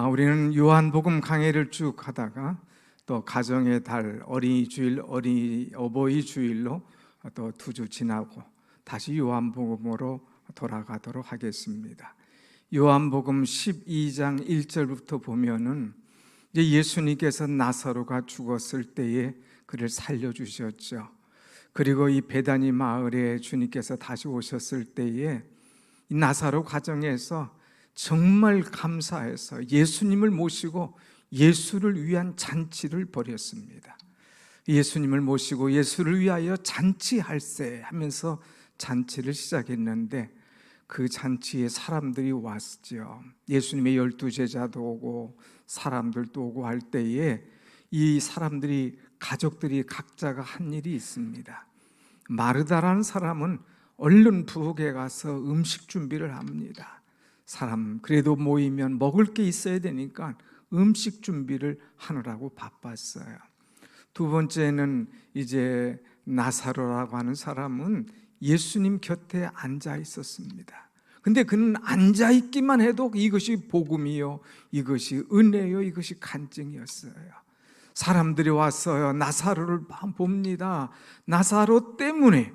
우리는 요한복음 강해를 쭉 하다가 또 가정의 달, 어린이 주일, 어버이 주일로 또 2주 지나고 다시 요한복음으로 돌아가도록 하겠습니다. 요한복음 12장 1절부터 보면은 이제 예수님께서 나사로가 죽었을 때에 그를 살려주셨죠. 그리고 이 베다니 마을에 주님께서 다시 오셨을 때에 이 나사로 가정에서 정말 감사해서 예수님을 모시고 예수를 위한 잔치를 벌였습니다. 예수님을 모시고 예수를 위하여 잔치할세 하면서 잔치를 시작했는데 그 잔치에 사람들이 왔죠. 예수님의 12제자도 오고 사람들도 오고 할 때에 이 사람들이, 가족들이 각자가 한 일이 있습니다. 마르다라는 사람은 얼른 부엌에 가서 음식 준비를 합니다. 사람 그래도 모이면 먹을 게 있어야 되니까 음식 준비를 하느라고 바빴어요. 두 번째는 이제 나사로라고 하는 사람은 예수님 곁에 앉아 있었습니다. 근데 그는 앉아 있기만 해도 이것이 복음이요, 이것이 은혜요, 이것이 간증이었어요. 사람들이 왔어요. 나사로를 봅니다. 나사로 때문에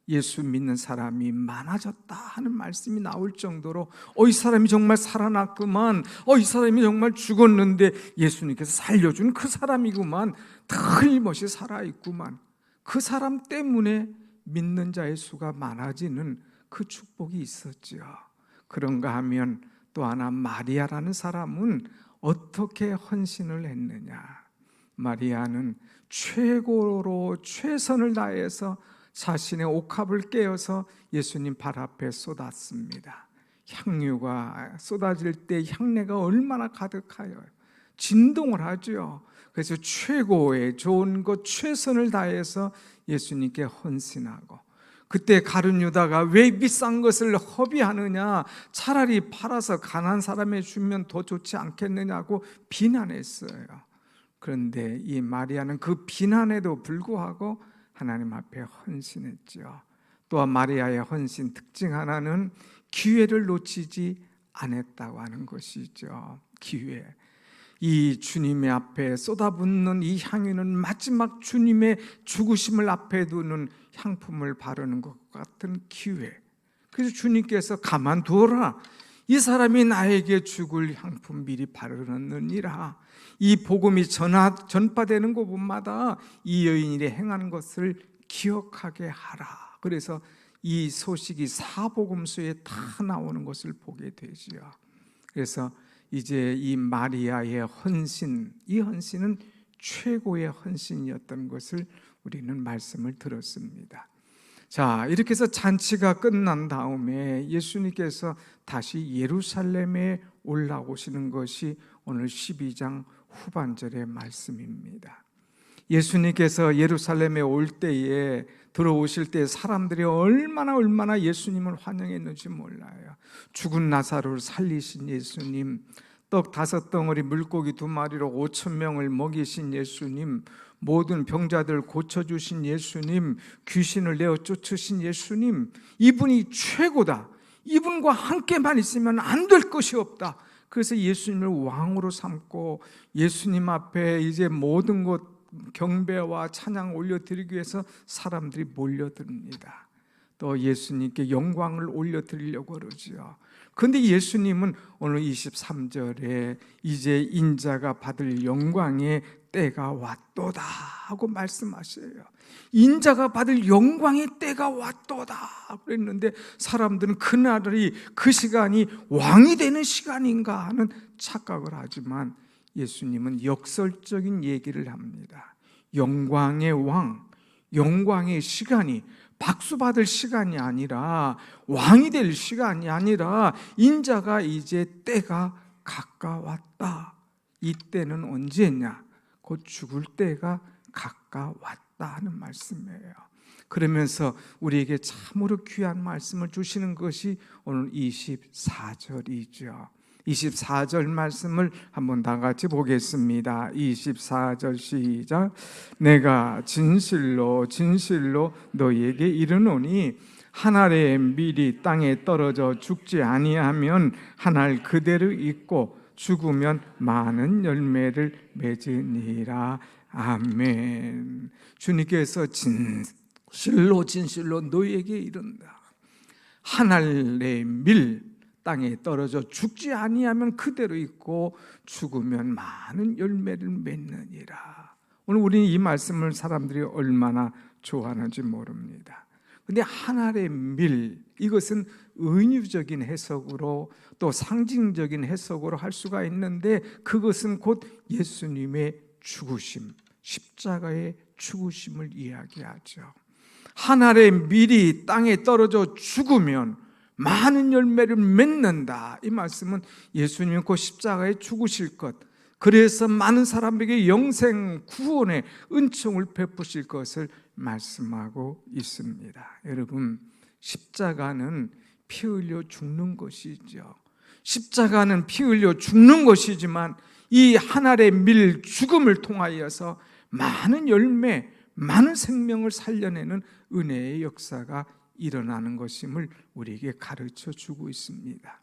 예수 믿는 사람이 많아졌다 하는 말씀이 나올 정도로 이 사람이 정말 살아났구만, 이 사람이 정말 죽었는데 예수님께서 살려준 그 사람이구만, 틀림없이 살아있구만. 그 사람 때문에 믿는 자의 수가 많아지는 그 축복이 있었죠. 그런가 하면 또 하나, 마리아라는 사람은 어떻게 헌신을 했느냐. 마리아는 최고로 최선을 다해서 자신의 옥합을 깨어서 예수님 발 앞에 쏟았습니다. 향유가 쏟아질 때 향내가 얼마나 가득하여 진동을 하죠. 그래서 최고의 좋은 것 최선을 다해서 예수님께 헌신하고, 그때 가룟 유다가 왜 비싼 것을 허비하느냐, 차라리 팔아서 가난한 사람에 주면 더 좋지 않겠느냐고 비난했어요. 그런데 이 마리아는 그 비난에도 불구하고 하나님 앞에 헌신했죠. 또한 마리아의 헌신 특징 하나는 기회를 놓치지 않았다고 하는 것이죠. 기회. 이 주님의 앞에 쏟아붓는 이 향유는 마지막 주님의 죽으심을 앞에 두는 향품을 바르는 것 같은 기회. 그래서 주님께서 가만두어라, 이 사람이 나에게 죽을 향품 미리 바르느니라. 이 복음이 전파되는 곳마다 이 여인이 행하는 것을 기억하게 하라. 그래서 이 소식이 사복음서에 다 나오는 것을 보게 되지요. 그래서 이제 이 마리아의 헌신, 이 헌신은 최고의 헌신이었던 것을 우리는 말씀을 들었습니다. 자, 이렇게 해서 잔치가 끝난 다음에 예수님께서 다시 예루살렘에 올라오시는 것이 오늘 12장 후반절의 말씀입니다. 예수님께서 예루살렘에 올 때에, 들어오실 때 사람들이 얼마나 예수님을 환영했는지 몰라요. 죽은 나사로를 살리신 예수님, 떡 5덩어리 물고기 2마리로 5,000명을 먹이신 예수님, 모든 병자들 고쳐주신 예수님, 귀신을 내어 쫓으신 예수님, 이분이 최고다. 이분과 함께만 있으면 안 될 것이 없다. 그래서 예수님을 왕으로 삼고 예수님 앞에 이제 모든 것 경배와 찬양 올려드리기 위해서 사람들이 몰려듭니다. 또 예수님께 영광을 올려드리려고 그러죠. 그런데 예수님은 오늘 23절에 이제 인자가 받을 영광의 때가 왔도다 하고 말씀하셔요. 인자가 받을 영광의 때가 왔도다 그랬는데 사람들은 그날이, 그 시간이 왕이 되는 시간인가 하는 착각을 하지만 예수님은 역설적인 얘기를 합니다. 영광의 왕, 영광의 시간이 박수 받을 시간이 아니라, 왕이 될 시간이 아니라 인자가 이제 때가 가까웠다. 이 때는 언제냐? 곧 죽을 때가 가까웠다 하는 말씀이에요. 그러면서 우리에게 참으로 귀한 말씀을 주시는 것이 오늘 24절이죠. 24절 말씀을 한번 다 같이 보겠습니다. 24절 시작. 내가 진실로 진실로 너희에게 이르노니 한 알의 밀이 땅에 떨어져 죽지 아니하면 한 알 그대로 있고 죽으면 많은 열매를 맺으니라. 아멘. 주님께서 진실로 진실로 너희에게 이른다. 한 알의 밀 땅에 떨어져 죽지 아니하면 그대로 있고 죽으면 많은 열매를 맺느니라. 오늘 우리는 이 말씀을 사람들이 얼마나 좋아하는지 모릅니다. 근데 한 알의 밀, 이것은 은유적인 해석으로 또 상징적인 해석으로 할 수가 있는데 그것은 곧 예수님의 죽으심, 십자가의 죽으심을 이야기하죠. 한 알의 밀이 땅에 떨어져 죽으면 많은 열매를 맺는다. 이 말씀은 예수님이 그 십자가에 죽으실 것, 그래서 많은 사람에게 영생 구원의 은총을 베푸실 것을 말씀하고 있습니다. 여러분, 십자가는 피 흘려 죽는 것이죠. 십자가는 피 흘려 죽는 것이지만 이 한 알의 밀 죽음을 통하여서 많은 열매, 많은 생명을 살려내는 은혜의 역사가 일어나는 것임을 우리에게 가르쳐 주고 있습니다.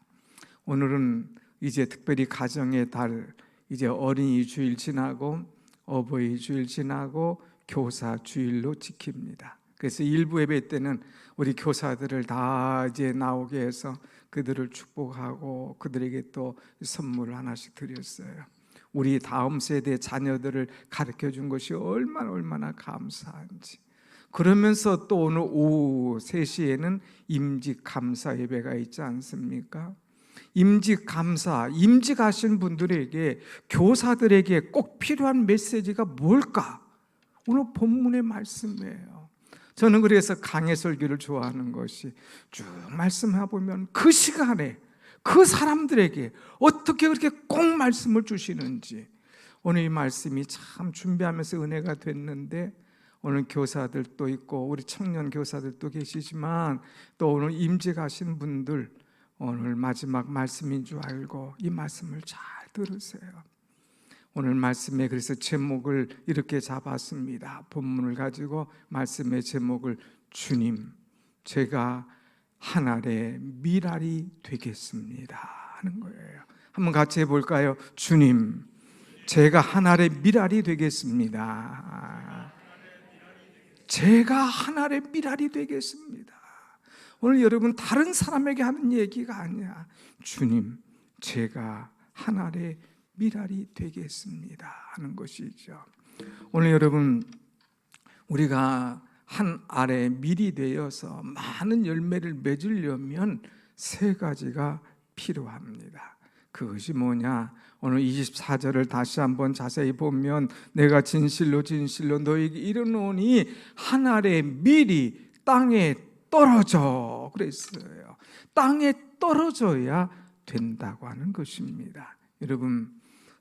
오늘은 이제 특별히 가정의 달, 이제 어린이 주일 지나고 어버이 주일 지나고 교사 주일로 지킵니다. 그래서 일부 예배 때는 우리 교사들을 다 이제 나오게 해서 그들을 축복하고 그들에게 또 선물을 하나씩 드렸어요. 우리 다음 세대 자녀들을 가르쳐 준 것이 얼마나 감사한지. 그러면서 또 오늘 오후 3시에는 임직 감사 예배가 있지 않습니까? 임직 감사, 임직하신 분들에게, 교사들에게 꼭 필요한 메시지가 뭘까? 오늘 본문의 말씀이에요. 저는 그래서 강해 설교를 좋아하는 것이 쭉 말씀해보면 그 시간에 그 사람들에게 어떻게 그렇게 꼭 말씀을 주시는지, 오늘 이 말씀이 참 준비하면서 은혜가 됐는데, 오늘 교사들도 있고 우리 청년 교사들도 계시지만 또 오늘 임직하신 분들 오늘 마지막 말씀인 줄 알고 이 말씀을 잘 들으세요. 오늘 말씀에 그래서 제목을 이렇게 잡았습니다. 본문을 가지고 말씀의 제목을 주님, 제가 한 알의 밀알이 되겠습니다 하는 거예요. 한번 같이 해볼까요? 주님, 제가 한 알의 밀알이 되겠습니다. 제가 한 알의 밀알이 되겠습니다. 오늘 여러분, 다른 사람에게 하는 얘기가 아니야. 주님, 제가 한 알의 밀알이 되겠습니다 하는 것이죠. 오늘 여러분, 우리가 한 알의 밀이 되어서 많은 열매를 맺으려면 3가지가 필요합니다. 그것이 뭐냐? 오늘 24절을 다시 한번 자세히 보면 내가 진실로 진실로 너에게 이르노니 한 알의 밀이 땅에 떨어져 그랬어요. 땅에 떨어져야 된다고 하는 것입니다. 여러분,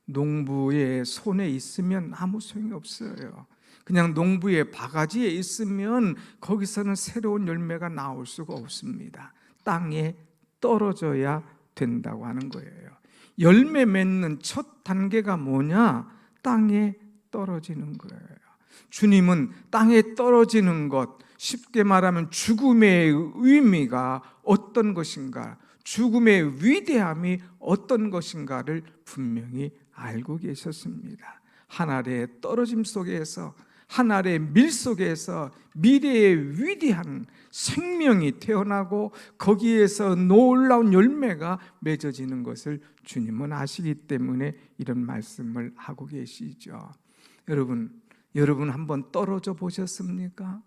농부의 손에 있으면 아무 소용이 없어요. 그냥 농부의 바가지에 있으면 거기서는 새로운 열매가 나올 수가 없습니다. 땅에 떨어져야 된다고 하는 거예요. 열매 맺는 첫 단계가 뭐냐? 땅에 떨어지는 거예요. 주님은 땅에 떨어지는 것, 쉽게 말하면 죽음의 의미가 어떤 것인가, 죽음의 위대함이 어떤 것인가를 분명히 알고 계셨습니다. 한 알의 떨어짐 속에서, 한 알의 밀 속에서 미래의 위대한 생명이 태어나고 거기에서 놀라운 열매가 맺어지는 것을 주님은 아시기 때문에 이런 말씀을 하고 계시죠. 여러분 한번 떨어져 보셨습니까?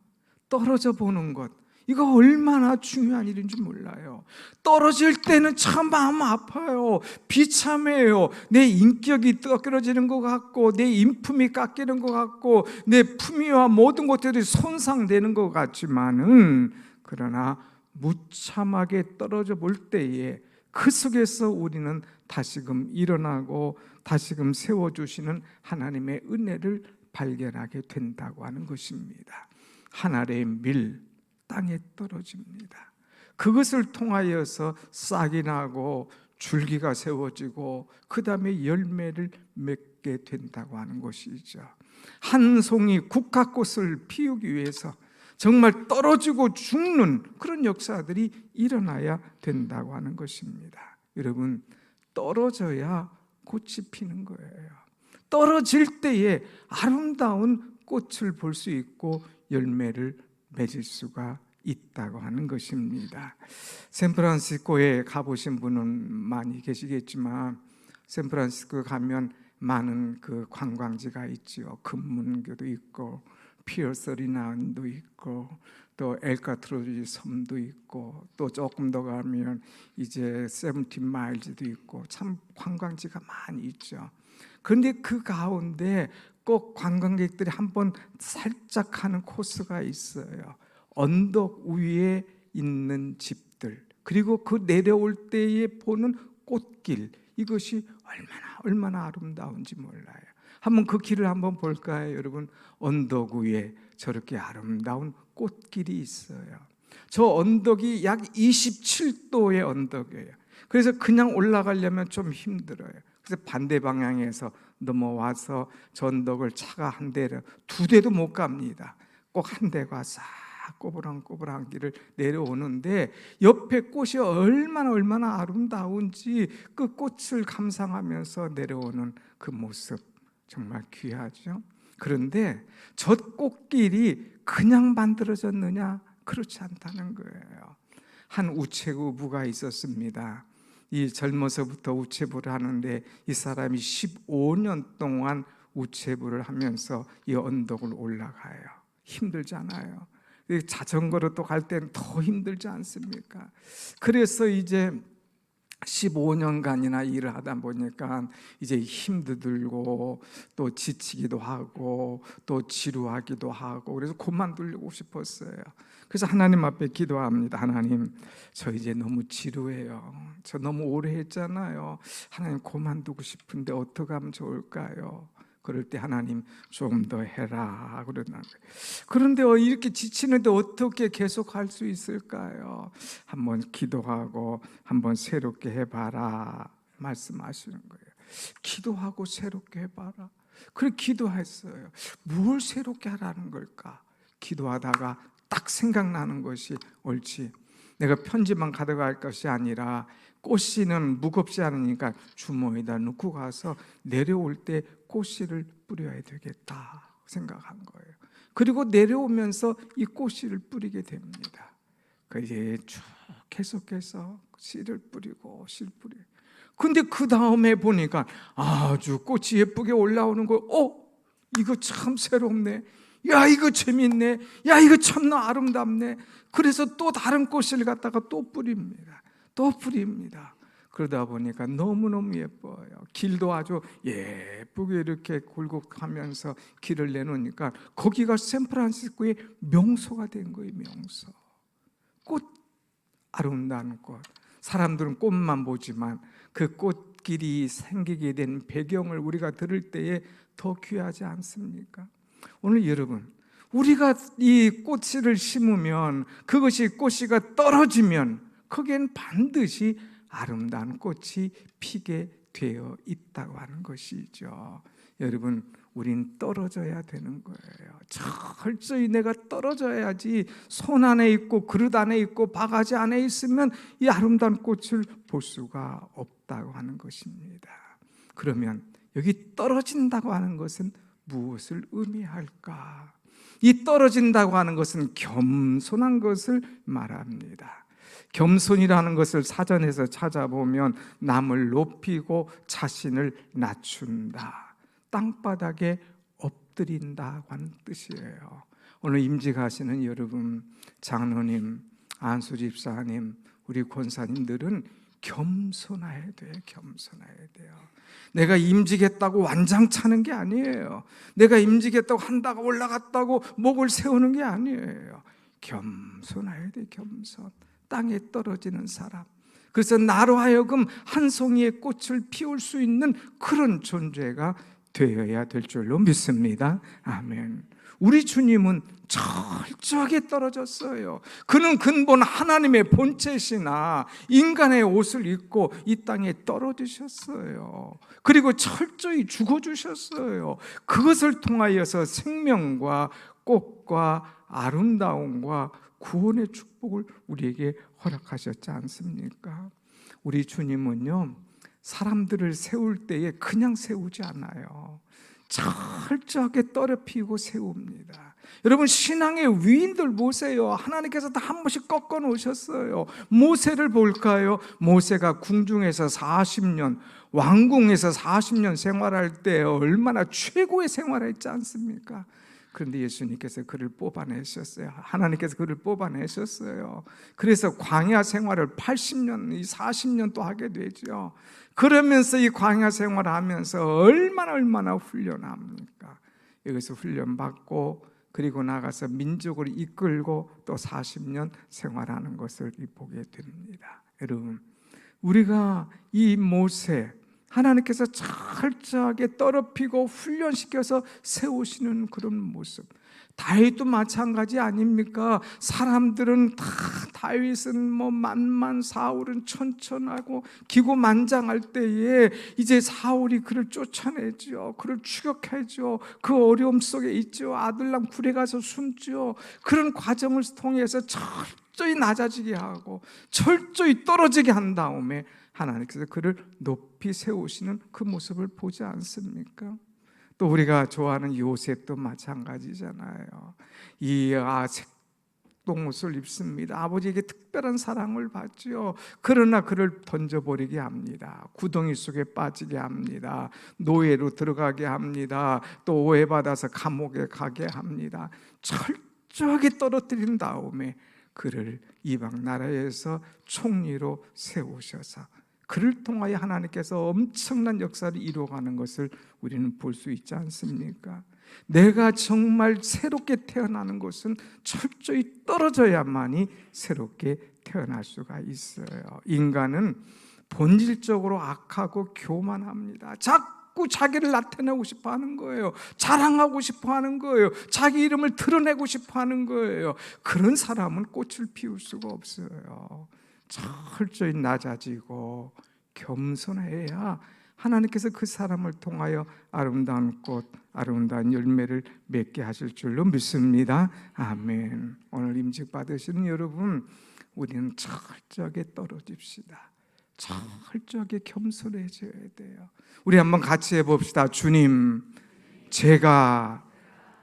떨어져 보는 것, 이거 얼마나 중요한 일인지 몰라요. 떨어질 때는 참 마음 아파요. 비참해요. 내 인격이 꺾여지는 것 같고 내 인품이 깎이는 것 같고 내 품위와 모든 것들이 손상되는 것 같지만은, 그러나 무참하게 떨어져 볼 때에 그 속에서 우리는 다시금 일어나고 다시금 세워주시는 하나님의 은혜를 발견하게 된다고 하는 것입니다. 한 알의 밀, 땅에 떨어집니다. 그것을 통하여서 싹이 나고 줄기가 세워지고 그 다음에 열매를 맺게 된다고 하는 것이죠. 한 송이 국화꽃을 피우기 위해서 정말 떨어지고 죽는 그런 역사들이 일어나야 된다고 하는 것입니다. 여러분, 떨어져야 꽃이 피는 거예요. 떨어질 때에 아름다운 꽃을 볼 수 있고 열매를 맺을 수가 있다고 하는 것입니다. 샌프란시스코에 가보신 분은 많이 계시겠지만 샌프란시스코 가면 많은 그 관광지가 있지요. 금문교도 있고 피어 39도 있고 또 엘카트로즈 섬도 있고 또 조금 더 가면 이제 17마일즈도 있고 참 관광지가 많이 있죠. 그런데 그 가운데 꼭 관광객들이 한번 살짝 하는 코스가 있어요. 언덕 위에 있는 집들, 그리고 그 내려올 때에 보는 꽃길, 이것이 얼마나 아름다운지 몰라요. 한번 그 길을 한번 볼까요, 여러분? 언덕 위에 저렇게 아름다운 꽃길이 있어요. 저 언덕이 약 27도의 언덕이에요. 그래서 그냥 올라가려면 좀 힘들어요. 그래서 반대 방향에서 넘어와서 저 언덕을 차가 한 대를 두 대도 못 갑니다. 꼭 한 대가 싹 꼬부랑꼬부랑 길을 내려오는데 옆에 꽃이 얼마나 아름다운지 그 꽃을 감상하면서 내려오는 그 모습 정말 귀하죠. 그런데 저 꽃길이 그냥 만들어졌느냐? 그렇지 않다는 거예요. 한 우체부가 있었습니다. 이 젊어서부터 우체부를 하는데 이 사람이 15년 동안 우체부를 하면서 이 언덕을 올라가요. 힘들잖아요. 자전거로 또 갈 때는 더 힘들지 않습니까? 그래서 이제 15년간이나 일을 하다 보니까 이제 힘도 들고 또 지치기도 하고 또 지루하기도 하고 그래서 그만두려고 싶었어요. 그래서 하나님 앞에 기도합니다. 하나님, 저 이제 너무 지루해요. 저 너무 오래 했잖아요. 하나님, 그만두고 싶은데 어떻게 하면 좋을까요? 그럴 때 하나님, 조금 더 해라 그러는 거예요. 그런데 이렇게 지치는데 어떻게 계속 할 수 있을까요? 한번 기도하고 한번 새롭게 해봐라 말씀하시는 거예요. 기도하고 새롭게 해봐라. 그래 기도했어요. 뭘 새롭게 하라는 걸까? 기도하다가 딱 생각나는 것이 옳지, 내가 편지만 가져갈 것이 아니라 꽃씨는 무겁지 않으니까 주머니에다 넣고 가서 내려올 때 꽃씨를 뿌려야 되겠다 생각한 거예요. 그리고 내려오면서 이 꽃씨를 뿌리게 됩니다. 이제 쭉 계속해서 씨를 뿌리고 씨를 뿌리고. 근데 그 다음에 보니까 아주 꽃이 예쁘게 올라오는 거예요. 이거 참 새롭네. 야, 이거 재밌네. 야, 이거 참나 아름답네. 그래서 또 다른 꽃을 갖다가 또 뿌립니다. 또 뿌립니다. 그러다 보니까 너무너무 예뻐요. 길도 아주 예쁘게 이렇게 굴곡하면서 길을 내놓으니까 거기가 샌프란시스코의 명소가 된 거예요. 명소. 꽃, 아름다운 꽃. 사람들은 꽃만 보지만 그 꽃길이 생기게 된 배경을 우리가 들을 때에 더 귀하지 않습니까? 오늘 여러분, 우리가 이 꽃씨를 심으면 그것이 꽃씨가 떨어지면 거기엔 반드시 아름다운 꽃이 피게 되어 있다고 하는 것이죠. 여러분, 우린 떨어져야 되는 거예요. 철저히 내가 떨어져야지. 손 안에 있고 그릇 안에 있고 바가지 안에 있으면 이 아름다운 꽃을 볼 수가 없다고 하는 것입니다. 그러면 여기 떨어진다고 하는 것은 무엇을 의미할까? 이 떨어진다고 하는 것은 겸손한 것을 말합니다. 겸손이라는 것을 사전에서 찾아보면 남을 높이고 자신을 낮춘다, 땅바닥에 엎드린다고 하는 뜻이에요. 오늘 임직하시는 여러분, 장로님, 안수 집사님, 우리 권사님들은 겸손해야 돼요. 겸손해야 돼요. 내가 임직했다고 완장 차는 게 아니에요. 내가 임직했다고 한다고 올라갔다고 목을 세우는 게 아니에요. 겸손해야 돼. 겸손. 땅에 떨어지는 사람. 그래서 나로 하여금 한 송이의 꽃을 피울 수 있는 그런 존재가 되어야 될 줄로 믿습니다. 아멘. 우리 주님은 철저하게 떨어졌어요. 그는 근본 하나님의 본체시나 인간의 옷을 입고 이 땅에 떨어지셨어요. 그리고 철저히 죽어주셨어요. 그것을 통하여서 생명과 꽃과 아름다움과 구원의 축복을 우리에게 허락하셨지 않습니까? 우리 주님은요, 사람들을 세울 때에 그냥 세우지 않아요. 철저하게 떨어뜨리고 세웁니다. 여러분, 신앙의 위인들 보세요. 하나님께서 다 한 번씩 꺾어 놓으셨어요. 모세를 볼까요? 모세가 궁중에서 40년, 왕궁에서 40년 생활할 때 얼마나 최고의 생활을 했지 않습니까? 그런데 예수님께서 그를 뽑아내셨어요. 하나님께서 그를 뽑아내셨어요. 그래서 광야 생활을 80년, 40년 또 하게 되죠. 그러면서 이 광야 생활을 하면서 얼마나 훈련합니까? 여기서 훈련받고 그리고 나가서 민족을 이끌고 또 40년 생활하는 것을 보게 됩니다. 여러분, 우리가 이 모세, 하나님께서 철저하게 떨어뜨리고 훈련시켜서 세우시는 그런 모습, 다윗도 마찬가지 아닙니까? 사람들은 다 다윗은 만만, 사울은 천천하고 기고만장할 때에 이제 사울이 그를 쫓아내죠. 그를 추격하죠. 그 어려움 속에 있죠. 아들랑 굴에 가서 숨죠. 그런 과정을 통해서 철저히 낮아지게 하고 철저히 떨어지게 한 다음에 하나님께서 그를 높이 세우시는 그 모습을 보지 않습니까? 또 우리가 좋아하는 요셉도 마찬가지잖아요. 이 색동옷을 입습니다. 아버지에게 특별한 사랑을 받죠. 그러나 그를 던져버리게 합니다. 구덩이 속에 빠지게 합니다. 노예로 들어가게 합니다. 또 오해받아서 감옥에 가게 합니다. 철저하게 떨어뜨린 다음에 그를 이방 나라에서 총리로 세우셔서 그를 통하여 하나님께서 엄청난 역사를 이루어가는 것을 우리는 볼 수 있지 않습니까? 내가 정말 새롭게 태어나는 것은 철저히 떨어져야만이 새롭게 태어날 수가 있어요. 인간은 본질적으로 악하고 교만합니다. 자꾸 자기를 나타내고 싶어 하는 거예요. 자랑하고 싶어 하는 거예요. 자기 이름을 드러내고 싶어 하는 거예요. 그런 사람은 꽃을 피울 수가 없어요. 철저히 낮아지고 겸손해야 하나님께서 그 사람을 통하여 아름다운 꽃, 아름다운 열매를 맺게 하실 줄로 믿습니다. 아멘. 오늘 임직 받으시는 여러분, 우리는 철저하게 떨어집시다. 철저하게 겸손해져야 돼요. 우리 한번 같이 해봅시다. 주님, 제가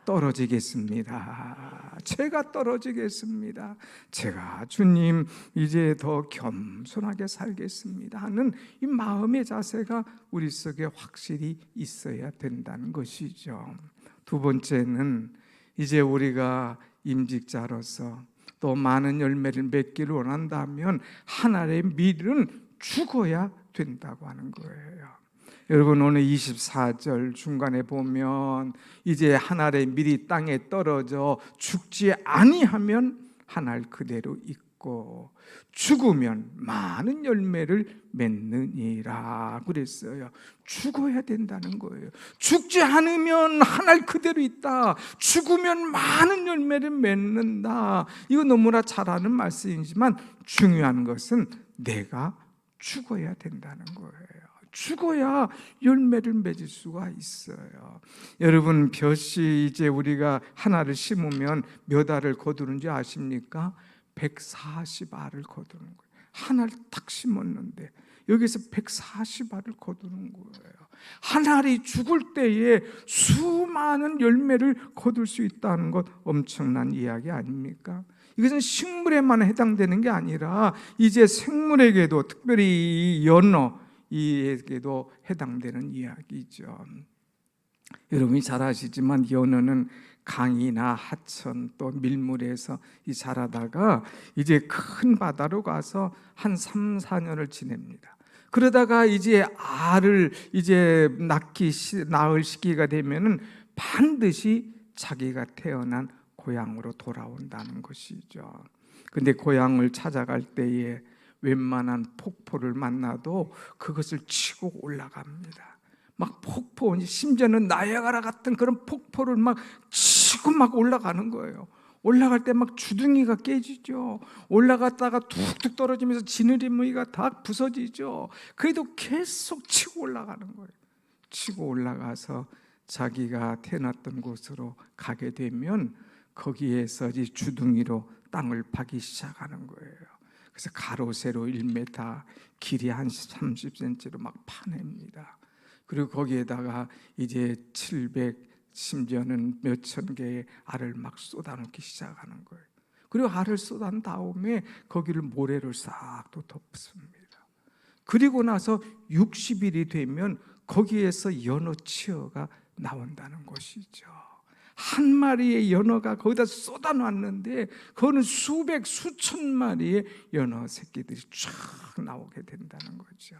떨어지겠습니다. 제가 떨어지겠습니다. 제가 주님 이제 더 겸손하게 살겠습니다 하는 이 마음의 자세가 우리 속에 확실히 있어야 된다는 것이죠. 두 번째는 이제 우리가 임직자로서 또 많은 열매를 맺기를 원한다면 하나님의 밀은 죽어야 된다고 하는 거예요. 여러분, 오늘 24절 중간에 보면 이제 한 알의 밀이 땅에 떨어져 죽지 아니하면 한 알 그대로 있고 죽으면 많은 열매를 맺느니라 그랬어요. 죽어야 된다는 거예요. 죽지 않으면 한 알 그대로 있다. 죽으면 많은 열매를 맺는다. 이거 너무나 잘 아는 말씀이지만 중요한 것은 내가 죽어야 된다는 거예요. 죽어야 열매를 맺을 수가 있어요. 여러분, 벼씨 이제 우리가 하나를 심으면 몇 알을 거두는지 아십니까? 140알을 거두는 거예요. 하나를 딱 심었는데 여기서 140알을 거두는 거예요. 한 알이 죽을 때에 수많은 열매를 거둘 수 있다는 것 엄청난 이야기 아닙니까? 이것은 식물에만 해당되는 게 아니라 이제 생물에게도, 특별히 연어 이에게도 해당되는 이야기죠. 여러분이 잘 아시지만 연어는 강이나 하천 또 밀물에서 자라다가 이제 큰 바다로 가서 한 3, 4년을 지냅니다. 그러다가 이제 알을 이제 낳을 시기가 되면은 반드시 자기가 태어난 고향으로 돌아온다는 것이죠. 근데 고향을 찾아갈 때에 웬만한 폭포를 만나도 그것을 치고 올라갑니다. 막 폭포, 심지어는 나야가라 같은 그런 폭포를 막 치고 치고 막 올라가는 거예요. 올라갈 때 막 주둥이가 깨지죠. 올라갔다가 툭툭 떨어지면서 지느러미가 다 부서지죠. 그래도 계속 치고 올라가는 거예요. 치고 올라가서 자기가 태어났던 곳으로 가게 되면 거기에서 이 주둥이로 땅을 파기 시작하는 거예요. 그래서 가로 세로 1m, 길이 한 30cm로 막 파냅니다. 그리고 거기에다가 이제 700 심지어는 몇천 개의 알을 막 쏟아놓기 시작하는 거예요. 그리고 알을 쏟아낸 다음에 거기를 모래를 싹 또 덮습니다. 그리고 나서 60일이 되면 거기에서 연어 치어가 나온다는 것이죠. 한 마리의 연어가 거기다 쏟아놨는데 그거는 수백 수천 마리의 연어 새끼들이 쫙 나오게 된다는 거죠.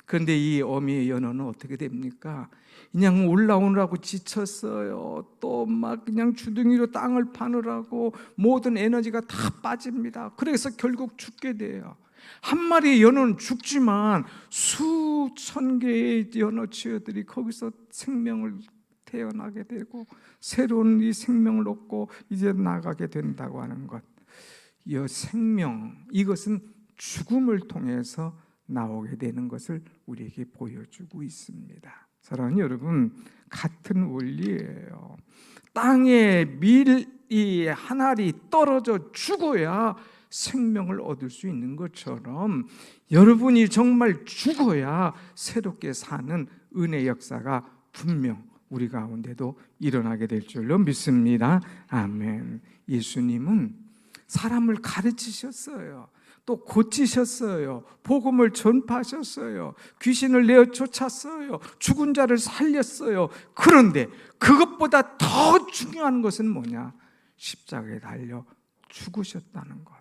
그런데 이 어미의 연어는 어떻게 됩니까? 그냥 올라오느라고 지쳤어요. 또 막 그냥 주둥이로 땅을 파느라고 모든 에너지가 다 빠집니다. 그래서 결국 죽게 돼요. 한 마리의 연어는 죽지만 수천 개의 연어 치어들이 거기서 생명을 태어나게 되고 새로운 이 생명을 얻고 이제 나가게 된다고 하는 것. 이 생명, 이것은 죽음을 통해서 나오게 되는 것을 우리에게 보여주고 있습니다. 사랑하는 여러분, 같은 원리예요. 땅에 밀이 한 알이 떨어져 죽어야 생명을 얻을 수 있는 것처럼 여러분이 정말 죽어야 새롭게 사는 은혜 역사가 분명 우리 가운데도 일어나게 될 줄로 믿습니다. 아멘. 예수님은 사람을 가르치셨어요. 또 고치셨어요. 복음을 전파하셨어요. 귀신을 내어 쫓았어요. 죽은 자를 살렸어요. 그런데 그것보다 더 중요한 것은 뭐냐? 십자가에 달려 죽으셨다는 것.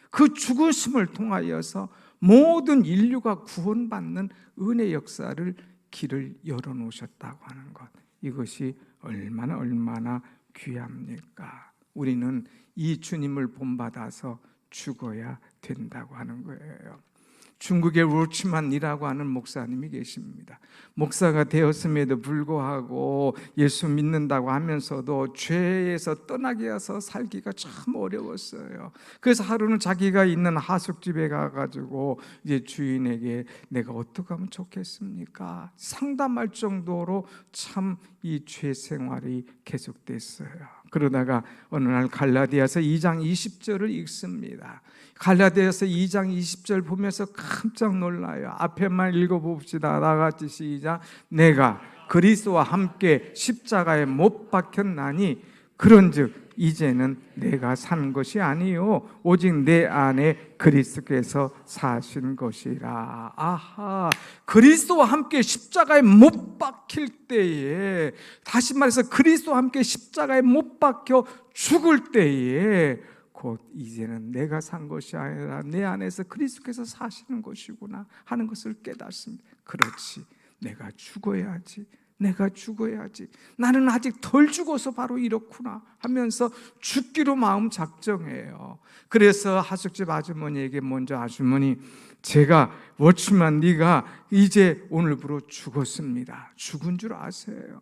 그 죽으심을 통하여서 모든 인류가 구원받는 은혜 역사를 길을 열어놓으셨다고 하는 것. 이것이 얼마나 귀합니까? 우리는 이 주님을 본받아서 죽어야 된다고 하는 거예요. 중국의 루츠만이라고 하는 목사님이 계십니다. 목사가 되었음에도 불구하고 예수 믿는다고 하면서도 죄에서 떠나게 해서 살기가 참 어려웠어요. 그래서 하루는 자기가 있는 하숙집에 가가지고 이제 주인에게 내가 어떻게 하면 좋겠습니까? 상담할 정도로 참 이 죄 생활이 계속됐어요. 그러다가 어느 날 갈라디아서 2장 20절을 읽습니다. 갈라디아서 2장 20절 보면서 깜짝 놀라요. 앞에만 읽어봅시다. 나같이 시작. 내가 그리스도와 함께 십자가에 못 박혔나니 그런즉 이제는 내가 산 것이 아니요 오직 내 안에 그리스도께서 사신 것이라. 아하, 그리스도와 함께 십자가에 못 박힐 때에, 다시 말해서 그리스도와 함께 십자가에 못 박혀 죽을 때에 곧 이제는 내가 산 것이 아니라 내 안에서 그리스도께서 사시는 것이구나 하는 것을 깨닫습니다. 그렇지, 내가 죽어야지. 내가 죽어야지. 나는 아직 덜 죽어서 바로 이렇구나 하면서 죽기로 마음 작정해요. 그래서 하숙집 아주머니에게 먼저 아주머니, 제가 워치만 네가 이제 오늘부로 죽었습니다. 죽은 줄 아세요?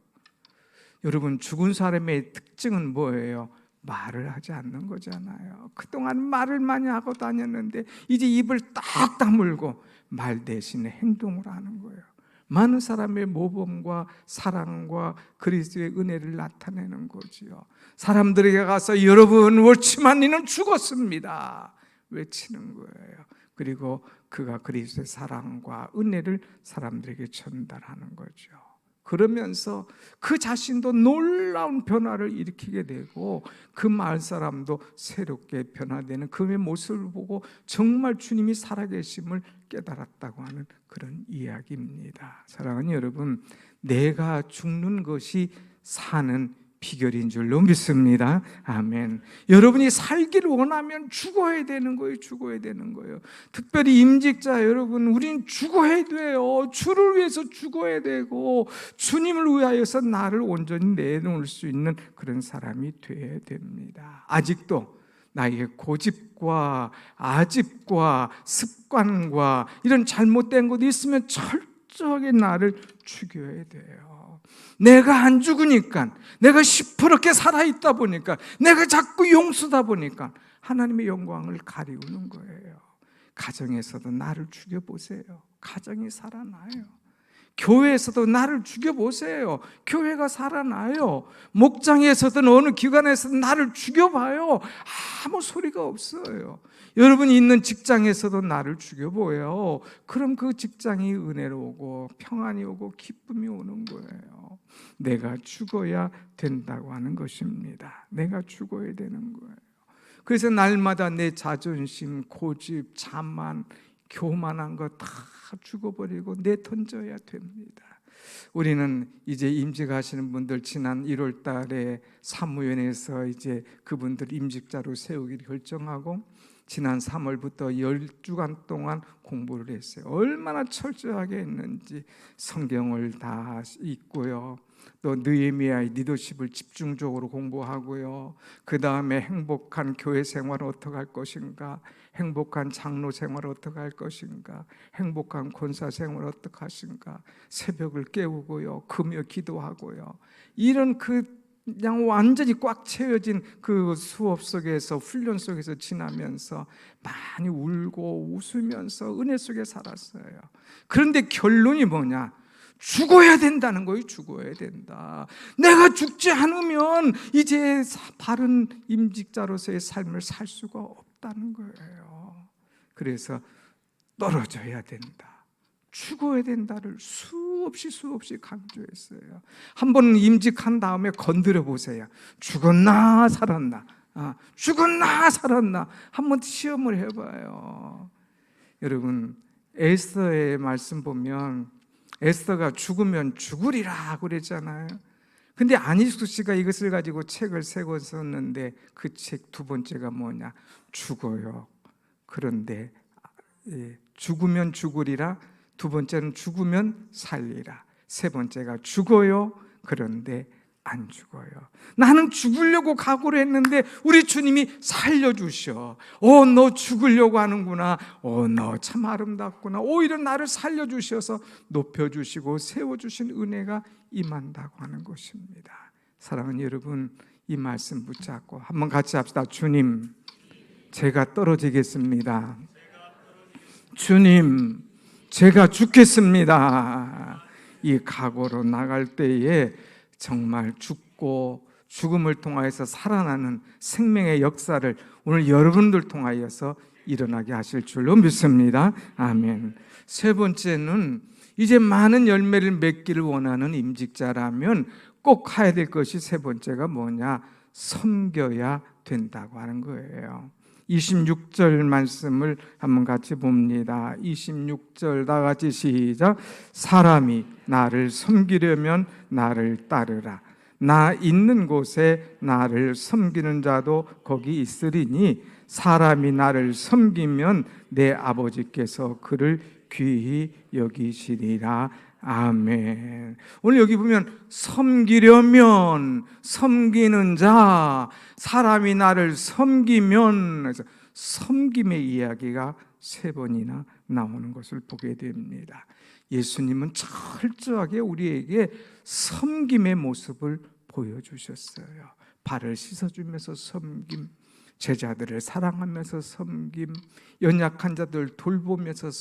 여러분, 죽은 사람의 특징은 뭐예요? 말을 하지 않는 거잖아요. 그동안 말을 많이 하고 다녔는데 이제 입을 딱 다물고 말 대신에 행동을 하는 거예요. 많은 사람의 모범과 사랑과 그리스도의 은혜를 나타내는 거지요. 사람들에게 가서 여러분, 워치만니는 죽었습니다 외치는 거예요. 그리고 그가 그리스도의 사랑과 은혜를 사람들에게 전달하는 거죠. 그러면서 그 자신도 놀라운 변화를 일으키게 되고 그 마을 사람도 새롭게 변화되는 그의 모습을 보고 정말 주님이 살아계심을 깨달았다고 하는 그런 이야기입니다. 사랑하는 여러분, 내가 죽는 것이 사는 비결인 줄로 믿습니다. 아멘. 여러분이 살기를 원하면 죽어야 되는 거예요. 죽어야 되는 거예요. 특별히 임직자 여러분, 우린 죽어야 돼요. 주를 위해서 죽어야 되고 주님을 위하여서 나를 온전히 내놓을 수 있는 그런 사람이 되어야 됩니다. 아직도 나의 고집과 아집과 습관과 이런 잘못된 것이 있으면 철저하게 나를 죽여야 돼요. 내가 안 죽으니까, 내가 시퍼렇게 살아있다 보니까, 내가 자꾸 용수다 보니까 하나님의 영광을 가리우는 거예요. 가정에서도 나를 죽여보세요. 가정이 살아나요. 교회에서도 나를 죽여보세요. 교회가 살아나요. 목장에서든 어느 기관에서든 나를 죽여봐요. 아무 소리가 없어요. 여러분이 있는 직장에서도 나를 죽여보여요. 그럼 그 직장이 은혜로 오고 평안이 오고 기쁨이 오는 거예요. 내가 죽어야 된다고 하는 것입니다. 내가 죽어야 되는 거예요. 그래서 날마다 내 자존심, 고집, 자만, 교만한 거 다 죽어버리고 내던져야 됩니다. 우리는 이제 임직하시는 분들 지난 1월 달에 사무위원회에서 이제 그분들 임직자로 세우기를 결정하고 지난 3월부터 10주간 동안 공부를 했어요. 얼마나 철저하게 했는지 성경을 다 읽고요. 또 느헤미야의 리더십을 집중적으로 공부하고요. 그 다음에 행복한 교회 생활을 어떻게 할 것인가, 행복한 장로 생활을 어떻게 할 것인가, 행복한 권사 생활을 어떻게 하신가, 새벽을 깨우고요, 금요 기도하고요. 이런 그냥 완전히 꽉 채워진 그 수업 속에서, 훈련 속에서 지나면서 많이 울고 웃으면서 은혜 속에 살았어요. 그런데 결론이 뭐냐? 죽어야 된다는 거예요. 죽어야 된다. 내가 죽지 않으면 이제 바른 임직자로서의 삶을 살 수가 없다는 거예요. 그래서 떨어져야 된다, 죽어야 된다를 수없이 강조했어요. 한번 임직한 다음에 건드려 보세요. 죽었나 살았나, 죽었나 살았나 한번 시험을 해봐요. 여러분, 에스더의 말씀 보면 에스더가 죽으면 죽으리라 그랬잖아요. 근데 안희숙 씨가 이것을 가지고 책을 3권 썼는데 그 책 2번째가 뭐냐? 죽어요. 그런데 죽으면 죽으리라, 2번째는 죽으면 살리라, 3번째가 죽어요. 그런데 안 죽어요. 나는 죽으려고 각오를 했는데 우리 주님이 살려주셔. 너 죽으려고 하는구나. 너 참 아름답구나. 오히려 나를 살려주셔서 높여주시고 세워주신 은혜가 임한다고 하는 것입니다. 사랑하는 여러분, 이 말씀 붙잡고 한번 같이 합시다. 주님, 제가 떨어지겠습니다. 주님, 제가 죽겠습니다. 이 각오로 나갈 때에 정말 죽고 죽음을 통하여서 살아나는 생명의 역사를 오늘 여러분들 통하여서 일어나게 하실 줄로 믿습니다. 아멘. 3번째는 이제 많은 열매를 맺기를 원하는 임직자라면 꼭 해야 될 것이 3번째가 뭐냐? 섬겨야 된다고 하는 거예요. 26절 말씀을 한번 같이 봅니다. 26절 다 같이 시작. 사람이 나를 섬기려면 나를 따르라. 나 있는 곳에 나를 섬기는 자도 거기 있으리니 사람이 나를 섬기면 내 아버지께서 그를 귀히 여기시리라. 아멘. 오늘 여기 보면 섬기려면, 섬기는 자, 사람이 나를 섬기면, 섬김의 이야기가 3번이나 나오는 것을 보게 됩니다. 예수님은 철저하게 우리에게 섬김의 모습을 보여주셨어요. 발을 씻어주면서 섬김, 제자들을 사랑하면서 섬김, 연약한 자들 돌보면서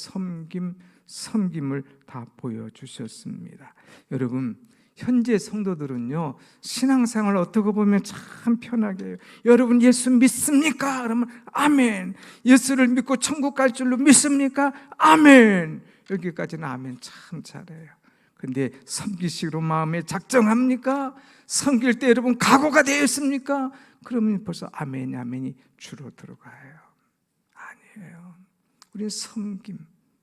섬김을 다 보여주셨습니다. 여러분, 현재 성도들은요, 신앙생활을 어떻게 보면 참 편하게 해요. 여러분 예수 믿습니까? 그러면 아멘. 예수를 믿고 천국 갈 줄로 믿습니까? 아멘. 여기까지는 아멘 참 잘해요. 근데 섬기시기로 마음에 작정합니까? 섬길 때 여러분 각오가 되어 있습니까? 그러면 벌써 아멘이 줄어들어가요. 아니에요. 우리는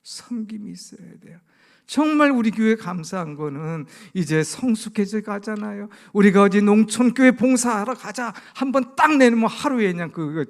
섬김이 있어야 돼요. 정말 우리 교회 감사한 거는 이제 성숙해져 가잖아요. 우리가 어디 농촌교회 봉사하러 가자 한번 딱 내놓으면 하루에 그냥 그거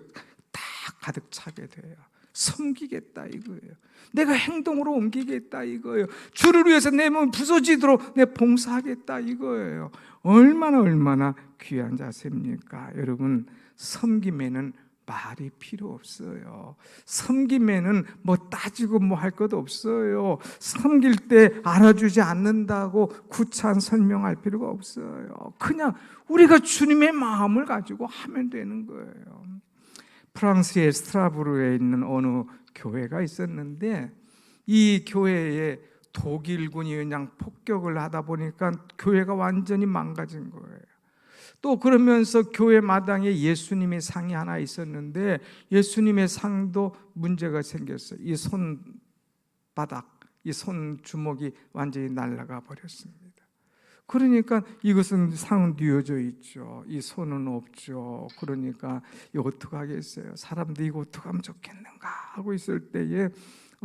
딱 가득 차게 돼요. 섬기겠다 이거예요. 내가 행동으로 옮기겠다 이거예요. 주를 위해서 내 몸 부서지도록 내 봉사하겠다 이거예요. 얼마나 귀한 자세입니까? 여러분, 섬김에는 말이 필요 없어요. 섬김에는 뭐 따지고 뭐 할 것 없어요. 섬길 때 알아주지 않는다고 구차한 설명할 필요가 없어요. 그냥 우리가 주님의 마음을 가지고 하면 되는 거예요. 프랑스의 스트라스부르에 있는 어느 교회가 있었는데 이 교회에 독일군이 그냥 폭격을 하다 보니까 교회가 완전히 망가진 거예요. 또 그러면서 교회 마당에 예수님의 상이 하나 있었는데 예수님의 상도 문제가 생겼어요. 이 손바닥, 이 손 주먹이 완전히 날아가 버렸습니다. 그러니까 이것은 상은 뉘어져 있죠. 이 손은 없죠. 그러니까 이거 어떡하겠어요? 사람들이 이거 어떡하면 좋겠는가 하고 있을 때에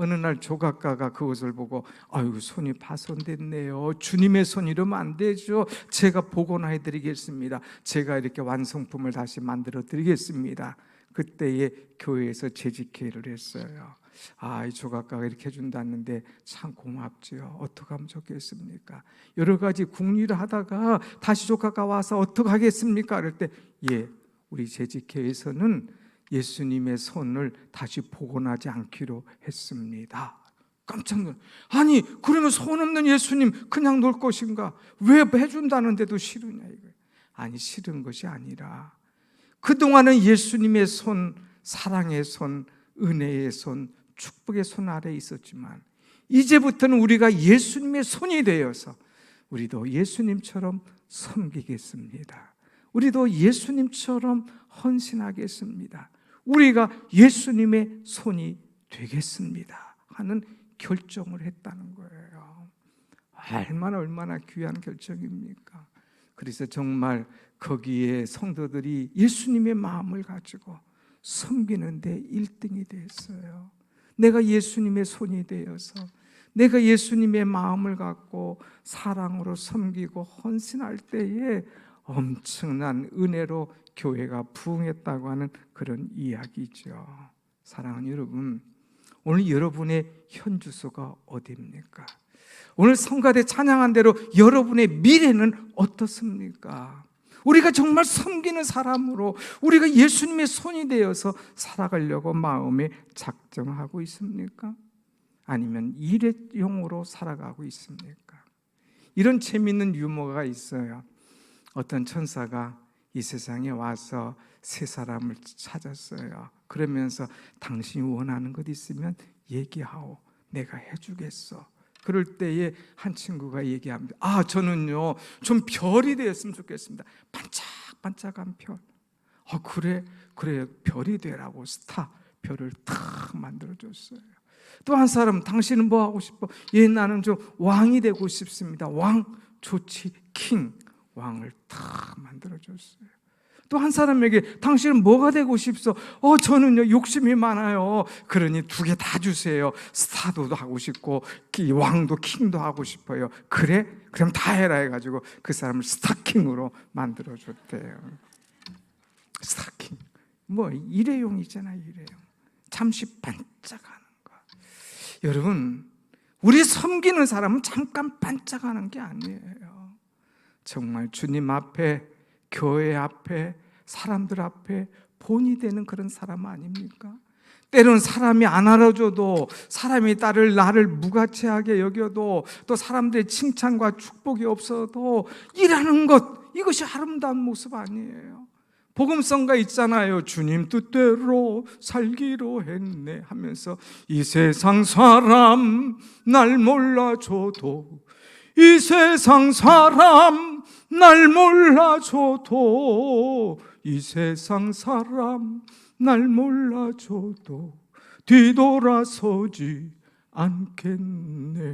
어느 날 조각가가 그것을 보고 아이고 손이 파손됐네요. 주님의 손 이러면 안 되죠. 제가 복원해 드리겠습니다. 제가 이렇게 완성품을 다시 만들어 드리겠습니다. 그때에 교회에서 재직회를 했어요. 이 조각가가 이렇게 해준다는데 참 고맙지요. 어떻게 하면 좋겠습니까? 여러 가지 궁리를 하다가 다시 조각가 와서 어떻게 하겠습니까? 그럴 때 우리 재직회에서는 예수님의 손을 다시 복원하지 않기로 했습니다. 깜짝 놀랐어요. 아니 그러면 손 없는 예수님 그냥 놀 것인가? 왜 해준다는데도 싫으냐 이거예요. 아니 싫은 것이 아니라 그동안은 예수님의 손, 사랑의 손, 은혜의 손, 축복의 손 아래에 있었지만 이제부터는 우리가 예수님의 손이 되어서 우리도 예수님처럼 섬기겠습니다. 우리도 예수님처럼 헌신하겠습니다. 우리가 예수님의 손이 되겠습니다 하는 결정을 했다는 거예요. 얼마나 귀한 결정입니까? 그래서 정말 거기에 성도들이 예수님의 마음을 가지고 섬기는데 1등이 됐어요. 내가 예수님의 손이 되어서 내가 예수님의 마음을 갖고 사랑으로 섬기고 헌신할 때에 엄청난 은혜로 교회가 부흥했다고 하는 그런 이야기죠. 사랑하는 여러분, 오늘 여러분의 현 주소가 어디입니까? 오늘 성가대 찬양한 대로 여러분의 미래는 어떻습니까? 우리가 정말 섬기는 사람으로 우리가 예수님의 손이 되어서 살아가려고 마음에 작정하고 있습니까? 아니면 일회용으로 살아가고 있습니까? 이런 재미있는 유머가 있어요. 어떤 천사가 이 세상에 와서 세 사람을 찾았어요. 그러면서 당신이 원하는 것 있으면 얘기하오. 내가 해주겠어. 그럴 때에 한 친구가 얘기합니다. 저는요 좀 별이 되었으면 좋겠습니다. 반짝반짝한 별. 그래 별이 되라고 스타 별을 탁 만들어줬어요. 또 한 사람 당신은 뭐 하고 싶어? 나는 좀 왕이 되고 싶습니다. 왕 좋지 킹. 왕을 탁 만들어줬어요. 또 한 사람에게 당신은 뭐가 되고 싶소? 저는요 욕심이 많아요. 그러니 2개 다 주세요. 스타도 하고 싶고 왕도 킹도 하고 싶어요. 그래? 그럼 다 해라 해가지고 그 사람을 스타킹으로 만들어줬대요. 스타킹 뭐 일회용이잖아요. 일회용. 잠시 반짝하는 거. 여러분 우리 섬기는 사람은 잠깐 반짝하는 게 아니에요. 정말 주님 앞에, 교회 앞에, 사람들 앞에 본이 되는 그런 사람 아닙니까? 때로는 사람이 안 알아줘도, 사람이 나를 무가치하게 여겨도, 또 사람들의 칭찬과 축복이 없어도 일하는 것, 이것이 아름다운 모습 아니에요. 복음성가 있잖아요. 주님 뜻대로 살기로 했네 하면서 이 세상 사람 날 몰라줘도, 이 세상 사람 날 몰라줘도, 이 세상 사람 날 몰라줘도 뒤돌아서지 않겠네.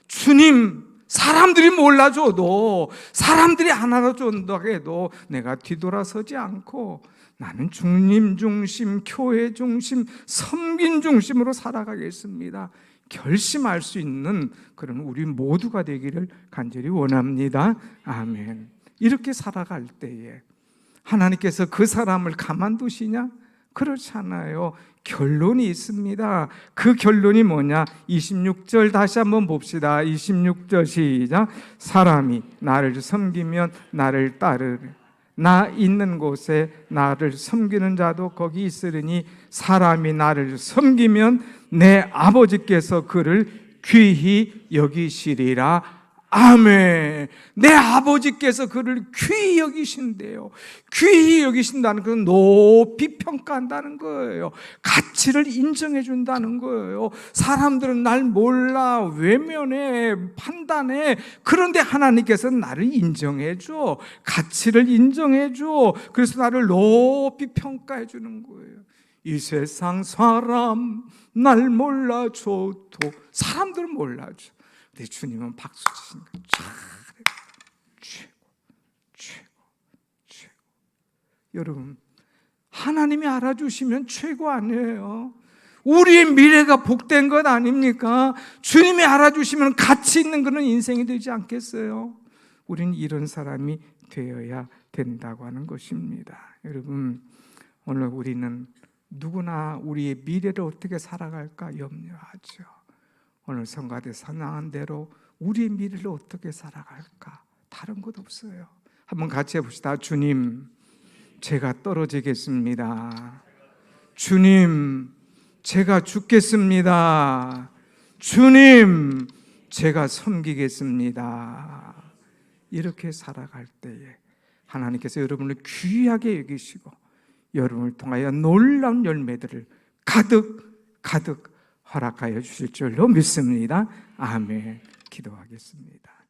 주님, 사람들이 몰라줘도, 사람들이 안 알아준다고 해도 내가 뒤돌아서지 않고 나는 주님 중심, 교회 중심, 섬긴 중심으로 살아가겠습니다. 결심할 수 있는 그런 우리 모두가 되기를 간절히 원합니다. 아멘. 이렇게 살아갈 때에 하나님께서 그 사람을 가만두시냐? 그렇잖아요. 결론이 있습니다. 그 결론이 뭐냐? 26절 다시 한번 봅시다. 26절 시작. 사람이 나를 섬기면 나를 나 있는 곳에 나를 섬기는 자도 거기 있으리니 사람이 나를 섬기면 내 아버지께서 그를 귀히 여기시리라. 아멘. 내 아버지께서 그를 귀히 여기신대요. 귀히 여기신다는 것은 높이 평가한다는 거예요. 가치를 인정해 준다는 거예요. 사람들은 날 몰라, 외면해, 판단해. 그런데 하나님께서는 나를 인정해 줘. 가치를 인정해 줘. 그래서 나를 높이 평가해 주는 거예요. 이 세상 사람 날 몰라줘도 사람들은 몰라줘. 내 주님은 박수 치시는 거예요. 최고, 최고, 최고. 여러분, 하나님이 알아주시면 최고 아니에요? 우리의 미래가 복된 것 아닙니까? 주님이 알아주시면 가치 있는 그런 인생이 되지 않겠어요? 우리는 이런 사람이 되어야 된다고 하는 것입니다. 여러분, 오늘 우리는 누구나 우리의 미래를 어떻게 살아갈까 염려하죠. 오늘 성가대 선언한 대로 우리의 미래를 어떻게 살아갈까? 다른 것 없어요. 한번 같이 해봅시다. 주님, 제가 떨어지겠습니다. 주님, 제가 죽겠습니다. 주님, 제가 섬기겠습니다. 이렇게 살아갈 때에 하나님께서 여러분을 귀하게 여기시고 여러분을 통하여 놀라운 열매들을 가득 허락하여 주실 줄로 믿습니다. 아멘. 기도하겠습니다.